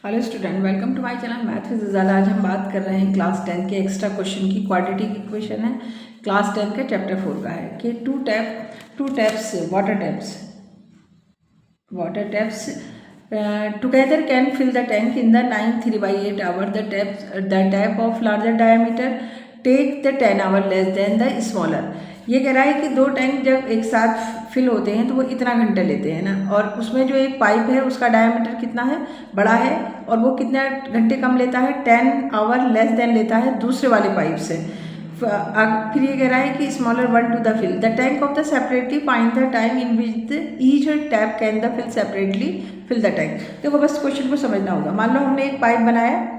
Hello student, welcome to my channel math with Zala. आज हम बात कर रहे हैं क्लास 10 के एक्स्ट्रा क्वेश्चन की। क्वाड्रेटिक इक्वेशन है, क्लास 10 के चैप्टर 4 का है कि two taps water taps together can fill the tank in the 9 3/8 hour. The tap of larger diameter take the 10 hour less than the smaller. ये कह रहा है कि दो टैंक जब एक साथ फिल होते हैं तो वो इतना घंटा लेते हैं ना, और उसमें जो एक पाइप है उसका डायमीटर कितना है, बड़ा है, और वो कितने घंटे कम लेता है, 10 आवर लेस देन लेता है दूसरे वाले पाइप से। फिर ये कह रहा है कि smaller one to the fill the tank of the separately find the time in which each tap can the fill separately fill the tank. देखो बस क्वेश्चन को समझना होगा। मान लो हमने एक पाइप बनाया,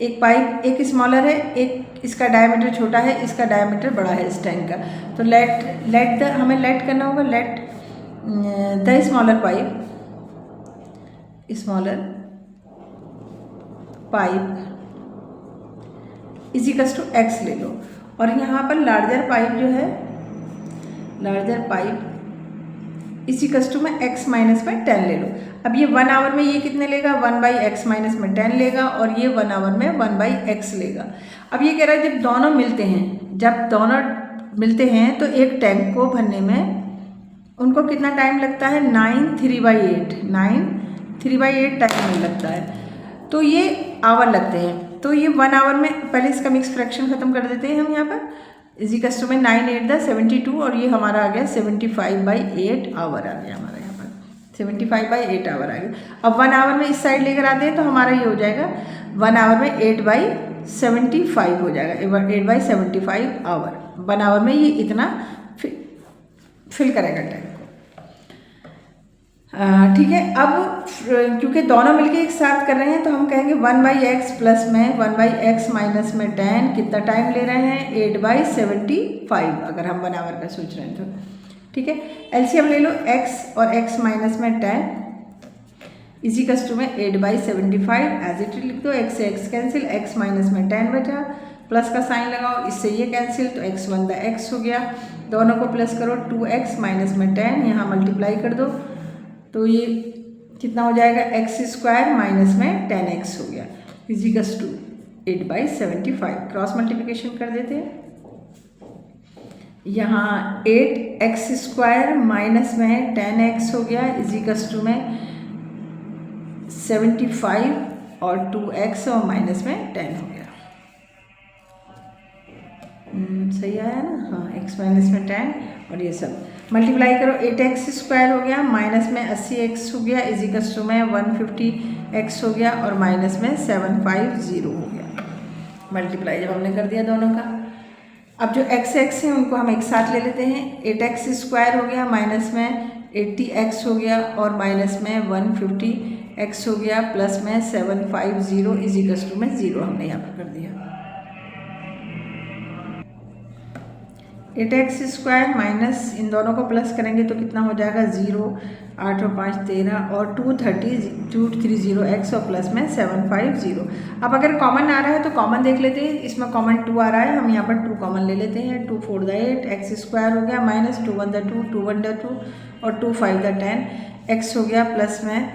एक स्मॉलर है, एक इसका डायमीटर छोटा है, इसका डायमीटर बड़ा है इस टैंक का। तो हमें लेट करना होगा, let the smaller pipe is equals to x ले लो, और यहाँ पर लार्जर पाइप जो है, larger pipe is equals to में एक्स माइनस में 10 ले लो। अब ये 1 आवर में ये कितने लेगा, 1/x माइनस में 10 लेगा, और ये 1 आवर में 1/x लेगा। अब ये कह रहा है जब दोनों मिलते हैं तो एक टैंक को भरने में उनको कितना टाइम लगता है, 9 3/8 टाइम लगता है। तो ये आवर लगते हैं, तो ये 1 आवर में पहले इसका मिक्स फ्रैक्शन खत्म कर देते हैं हम यहाँ पर। इजिकल्स टू में 9 8 द 72, और ये हमारा आ गया 75/8 आवर आ गया हमारा यहाँ पर, 75/8 आवर आ गया। अब 1 आवर में इस साइड लेकर आते हैं तो हमारा ये हो जाएगा 1 आवर में 8/75 हो जाएगा, 8/75 आवर। 1 आवर में ये इतना फिल करेगा टाइम। ठीक है। अब क्योंकि दोनों मिलके एक साथ कर रहे हैं तो हम कहेंगे 1/x प्लस में 1/x माइनस में 10 कितना टाइम ले रहे हैं, 8/75, अगर हम 1 आवर का सोच रहे हैं तो। ठीक है, एलसीएम ले लो, x और x माइनस में 10 इजिकल्स टू में 8/75 एज इट लिख दो। x से x कैंसिल, x माइनस में 10 बचा, प्लस का साइन लगाओ, इससे ये कैंसिल, तो x1/x हो गया। दोनों को प्लस करो, 2x माइनस में 10 यहाँ मल्टीप्लाई कर दो, तो ये कितना हो जाएगा, x² माइनस में 10x हो गया इजिकल्स टू 8/75। क्रॉस मल्टीप्लिकेशन कर देते हैं, यहाँ 8x² माइनस में 10x हो गया इजिकल्स टू में 75, और 2x और माइनस में 10 हो गया। सही आया ना, हाँ, x माइनस में 10 और ये सब मल्टीप्लाई करो, 8x² हो गया, माइनस में 80x हो गया इजिकल्स टू में 150x हो गया, और माइनस में 750 हो गया। मल्टीप्लाई जब हमने कर दिया दोनों का, अब जो x है उनको हम एक साथ ले लेते हैं। 8x² हो गया, माइनस में 80x हो गया, और माइनस में 150x हो गया, प्लस में 750 इजिकल्स टू में 0 हमने यहाँ पर कर दिया। 8x² माइनस इन दोनों को प्लस करेंगे तो कितना हो जाएगा, 0, 8 और 5 13, और 230x और प्लस में 750। अब अगर कॉमन आ रहा है तो कॉमन देख लेते हैं, इसमें कॉमन 2 आ रहा है, हम यहाँ पर 2 कॉमन ले लेते हैं। 2 4 द 8, x² हो गया, माइनस 2 1 द 2, 2 1 द 2, और 2 5 द 10, x हो गया, प्लस में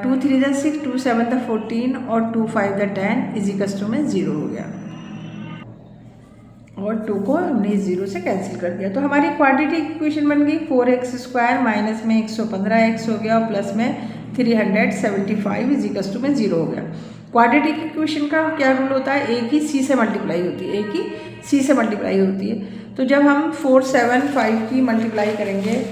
2 3 द 6, 2 7 द 14, और 2 5 द 10 इजिकल्स टू में 0 हो गया, और 2 को हमने 0 से कैंसिल कर दिया। तो हमारी क्वाड्रेटिक इक्वेशन बन गई 4x² माइनस में 115x हो गया, और प्लस में 375 इजिकल्स टू में 0 हो गया। क्वाड्रेटिक इक्वेशन का क्या रूल होता है, एक ही c से मल्टीप्लाई होती है, तो जब हम 4 7 5 की मल्टीप्लाई करेंगे,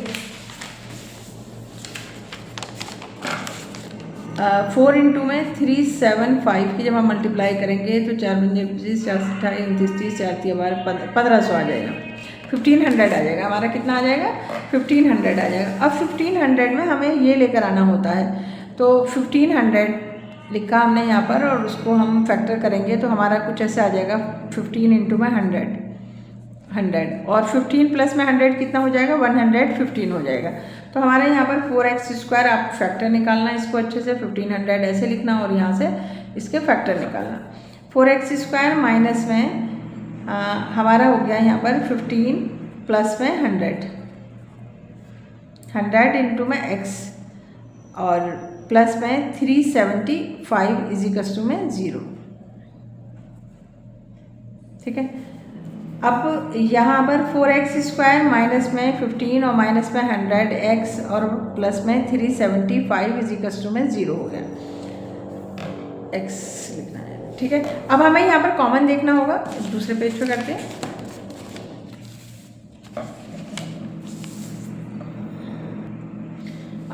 4 इंटू में 3 7 5 की जब हम मल्टीप्लाई करेंगे तो 4 पंजे 25, 4 28 29 30, 4 3 1500 आ जाएगा, 1500 आ जाएगा हमारा। कितना आ जाएगा, 1500 आ जाएगा। अब 1500 में हमें ये लेकर आना होता है, तो 1500 लिखा हमने यहाँ पर, और उसको हम फैक्टर करेंगे तो हमारा कुछ ऐसे आ जाएगा, 15 इंटू में 100, और 15 प्लस में 100 कितना हो जाएगा, 115 हो जाएगा। तो हमारे यहाँ पर 4x² आप फैक्टर निकालना, इसको अच्छे से 1500 ऐसे लिखना, और यहाँ से इसके फैक्टर निकालना। 4x² माइनस में हमारा हो गया यहाँ पर 15 प्लस में 100 इंटू में x, और प्लस में 375 इजिकल्स टू में 0। ठीक है, अब यहाँ पर 4x² माइनस में 15 और माइनस में 100x और प्लस में 375 इजिकल्स टू में 0 हो गया, x लिखना है। ठीक है, अब हमें यहाँ पर कॉमन देखना होगा, दूसरे पेज पे करते हैं।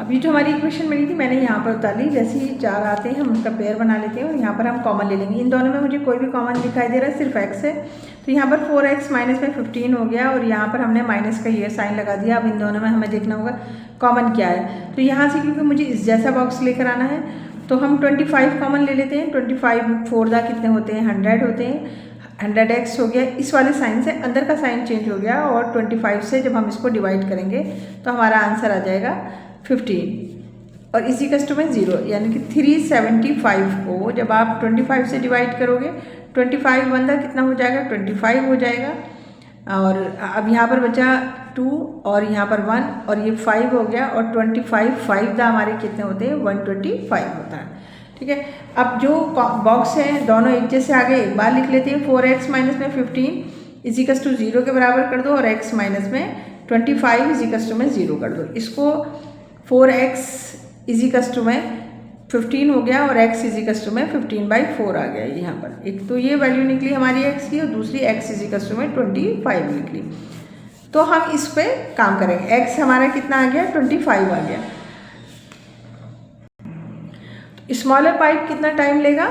अभी जो हमारी इक्वेशन बनी थी मैंने यहाँ पर उतार ली, जैसे ही 4 आते हैं हम उसका पेयर बना लेते हैं और यहाँ पर हम कॉमन ले लेंगे। इन दोनों में मुझे कोई भी कॉमन दिखाई दे रहा है, सिर्फ x है, तो यहाँ पर 4x माइनस में 15 हो गया और यहाँ पर हमने माइनस का ये साइन लगा दिया। अब इन दोनों में हमें देखना होगा कॉमन क्या है, तो यहाँ से क्योंकि मुझे इस जैसा बॉक्स लेकर आना है तो हम 25 कॉमन ले लेते हैं। 25 4 कितने होते हैं, 100 होते हैं। 100x हो गया, इस वाले साइन से अंदर का साइन चेंज हो गया और 25 से जब हम इसको डिवाइड करेंगे तो हमारा आंसर आ जाएगा 15 और इजिकल्स टू में 0, यानी कि 375 को जब आप 25 से डिवाइड करोगे 25 बंदा कितना हो जाएगा, 25 हो जाएगा। और अब यहाँ पर बचा 2 और यहाँ पर 1 और ये 5 हो गया और 25 5 हमारे कितने होते हैं, 125 होता है। ठीक है, अब जो बॉक्स है दोनों एक जैसे आगे एक बार लिख लेते हैं। 4x माइनस में 15 इजिकल्स टू 0 के बराबर कर दो और x माइनस में 25 इजिकल्स टू में 0 कर दो। इसको 4x इजिकल्स टू में 15 हो गया और x इजिकल्स टू में 15/4 आ गया यहाँ पर। एक तो ये वैल्यू निकली हमारी x की और दूसरी x इजिकल्स टू में 25 निकली। तो हम इस पे काम करेंगे। x हमारा कितना आ गया, 25 आ गया। स्मॉलर पाइप कितना टाइम लेगा,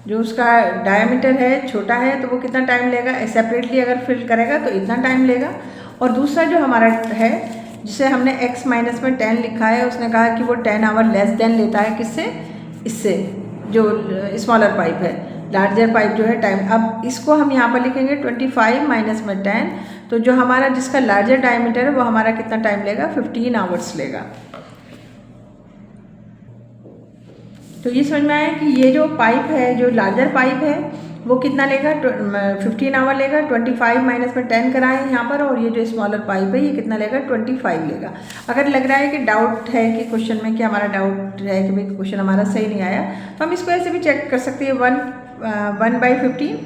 जो उसका डायमीटर है छोटा है तो वो कितना टाइम लेगा, सेपरेटली अगर फिल करेगा तो इतना टाइम लेगा। और दूसरा जो हमारा है जिसे हमने x माइनस में 10 लिखा है, उसने कहा कि वो 10 आवर लेस देन लेता है, किससे, इससे जो स्मॉलर पाइप है। लार्जर पाइप जो है टाइम, अब इसको हम यहाँ पर लिखेंगे 25 माइनस में 10, तो जो हमारा जिसका लार्जर डायमीटर है वो हमारा कितना टाइम लेगा, 15 आवर्स लेगा। तो ये समझ में आया कि ये जो पाइप है, जो लार्जर पाइप है वो कितना लेगा, 15 आवर लेगा। 25 माइनस में 10 कराएं यहाँ पर, और ये जो स्मॉलर पाइप है ये कितना लेगा, 25 लेगा। अगर लग रहा है कि डाउट है कि क्वेश्चन में, कि हमारा डाउट है कि भाई क्वेश्चन हमारा सही नहीं आया, तो हम इसको ऐसे भी चेक कर सकते हैं। 1/15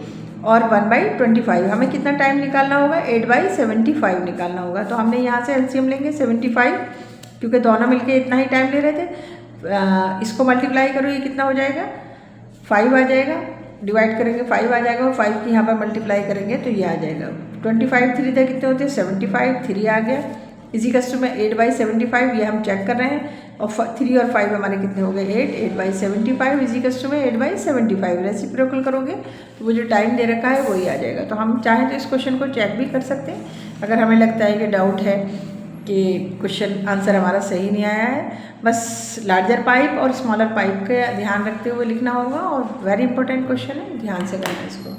और 1/25 हमें कितना टाइम निकालना होगा, 8/75 निकालना होगा। तो हमने यहाँ से एलसीएम लेंगे 75, क्योंकि दोनों मिलके इतना ही टाइम ले रहे थे। इसको मल्टीप्लाई करो, ये कितना हो जाएगा, 5 आ जाएगा। डिवाइड करेंगे 5 आ जाएगा और 5 की यहाँ पर मल्टीप्लाई करेंगे तो ये आ जाएगा 25। 3 थे कितने होते हैं, 75, 3 आ गया। इजिकल्स टू में 8/75, ये हम चेक कर रहे हैं। और 3 और 5 हमारे कितने हो गए, 8/75 इजिकल्स टू में 8/75। रेसिप्रोकल करोगे तो वो जो टाइम दे रखा है वही आ जाएगा। तो हम चाहें तो इस क्वेश्चन को चेक भी कर सकते हैं अगर हमें लगता है कि डाउट है कि क्वेश्चन आंसर हमारा सही नहीं आया है। बस लार्जर पाइप और स्मॉलर पाइप का ध्यान रखते हुए लिखना होगा, और वेरी इंपॉर्टेंट क्वेश्चन है, ध्यान से करना इसको।